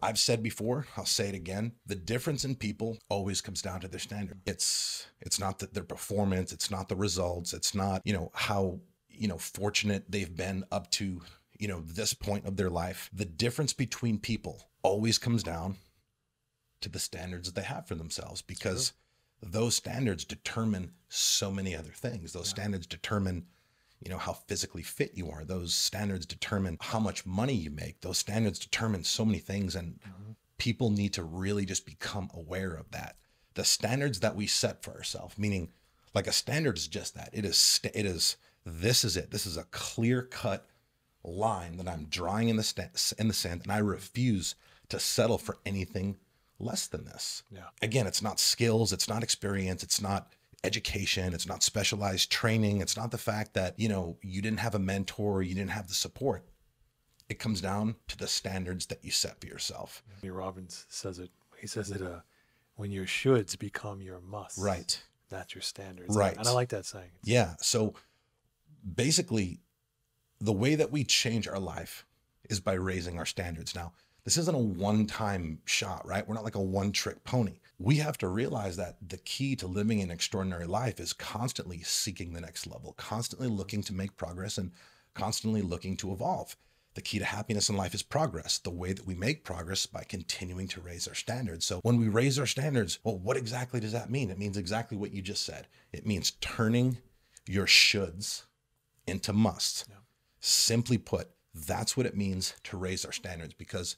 I've said before, I'll say it again. The difference in people always comes down to their standard. It's not that their performance, it's not the results, it's not, how, fortunate they've been up to, this point of their life. The difference between people always comes down to the standards that they have for themselves, because those standards determine so many other things. Those standards determine, how physically fit you are. Those standards determine how much money you make. Those standards determine so many things. And people need to really just become aware of that. The standards that we set for ourselves, meaning like a standard is just that. This is it. This is a clear cut line that I'm drawing in the sand, and I refuse to settle for anything less than this. Yeah. Again, it's not skills, it's not experience, it's not education, it's not specialized training, it's not the fact that, you didn't have a mentor, you didn't have the support. It comes down to the standards that you set for yourself. Robbins says it. He says it, when your shoulds become your musts. Right. That's your standards. Right. And I like that saying. Yeah. So basically, the way that we change our life is by raising our standards. Now, this isn't a one-time shot, right? We're not like a one-trick pony. We have to realize that the key to living an extraordinary life is constantly seeking the next level, constantly looking to make progress, and constantly looking to evolve. The key to happiness in life is progress. The way that we make progress is by continuing to raise our standards. So when we raise our standards, well, what exactly does that mean? It means exactly what you just said. It means turning your shoulds into musts. Yeah. Simply put, that's what it means to raise our standards, because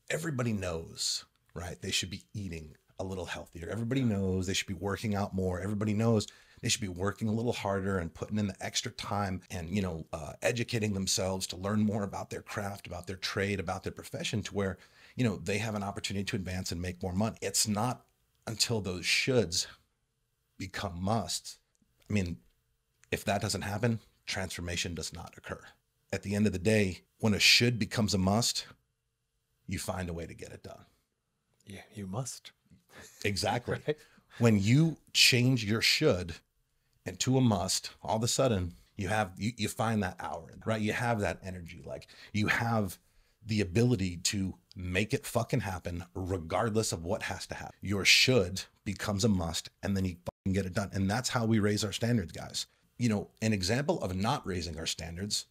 everybody knows, right? They should be eating a little healthier. Everybody knows they should be working out more. Everybody knows they should be working a little harder and putting in the extra time and, educating themselves to learn more about their craft, about their trade, about their profession, to where, they have an opportunity to advance and make more money. It's not until those shoulds become musts. I mean, if that doesn't happen, transformation does not occur. At the end of the day, when a should becomes a must, you find a way to get it done. Yeah, you must. Exactly. Right? When you change your should into a must, all of a sudden you find that hour, right? You have that energy. Like, you have the ability to make it fucking happen regardless of what has to happen. Your should becomes a must, and then you fucking get it done. And that's how we raise our standards, guys. An example of not raising our standards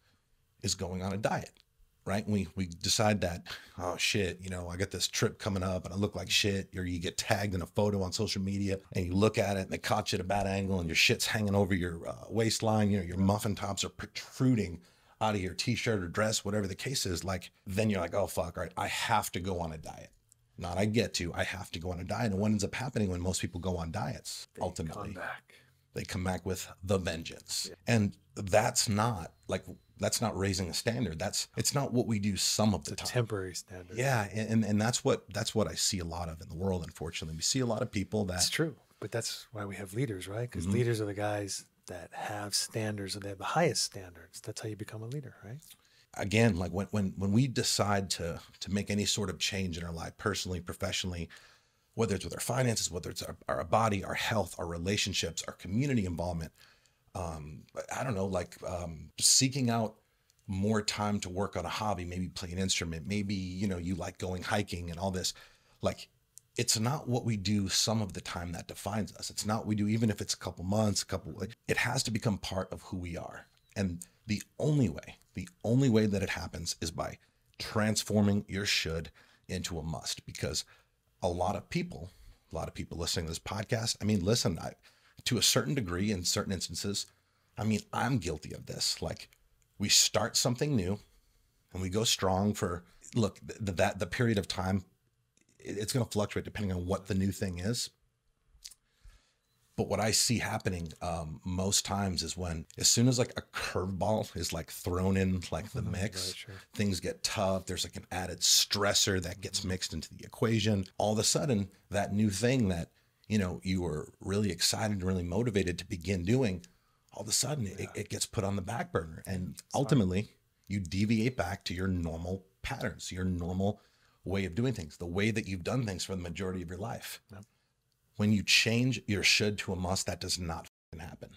is going on a diet. Right? We decide that, oh shit, I got this trip coming up and I look like shit, or you get tagged in a photo on social media and you look at it and they caught you at a bad angle and your shit's hanging over your waistline, your muffin tops are protruding out of your t-shirt or dress, whatever the case is. Like, then you're like, oh fuck, all right, I have to go on a diet. I have to go on a diet. And what ends up happening when most people go on diets, ultimately, they come back with the vengeance. Yeah. And that's not raising a standard. It's not what we do some of the time. Temporary standard. Yeah. And that's what I see a lot of in the world. Unfortunately, we see a lot of people that. It's true. But that's why we have leaders, right? Because leaders are the guys that have standards, and they have the highest standards. That's how you become a leader, right? Again, like when we decide to make any sort of change in our life, personally, professionally, whether it's with our finances, whether it's our body, our health, our relationships, our community involvement, seeking out more time to work on a hobby, maybe play an instrument, maybe, you like going hiking and all this. Like, it's not what we do some of the time that defines us. It's not what we do, even if it's a couple months, it has to become part of who we are. And the only way that it happens is by transforming your should into a must, because a lot of people listening to this podcast, listen, to a certain degree, in certain instances, I'm guilty of this. Like, we start something new and we go strong for, the period of time, it's going to fluctuate depending on what the new thing is. But what I see happening most times is when, as soon as like a curveball is like thrown in, like the mix, right, sure. Things get tough. There's like an added stressor that gets mixed into the equation. All of a sudden, that new thing that, you were really excited and really motivated to begin doing, all of a sudden it gets put on the back burner. And ultimately, you deviate back to your normal patterns, your normal way of doing things, the way that you've done things for the majority of your life. Yep. When you change your should to a must, that does not happen.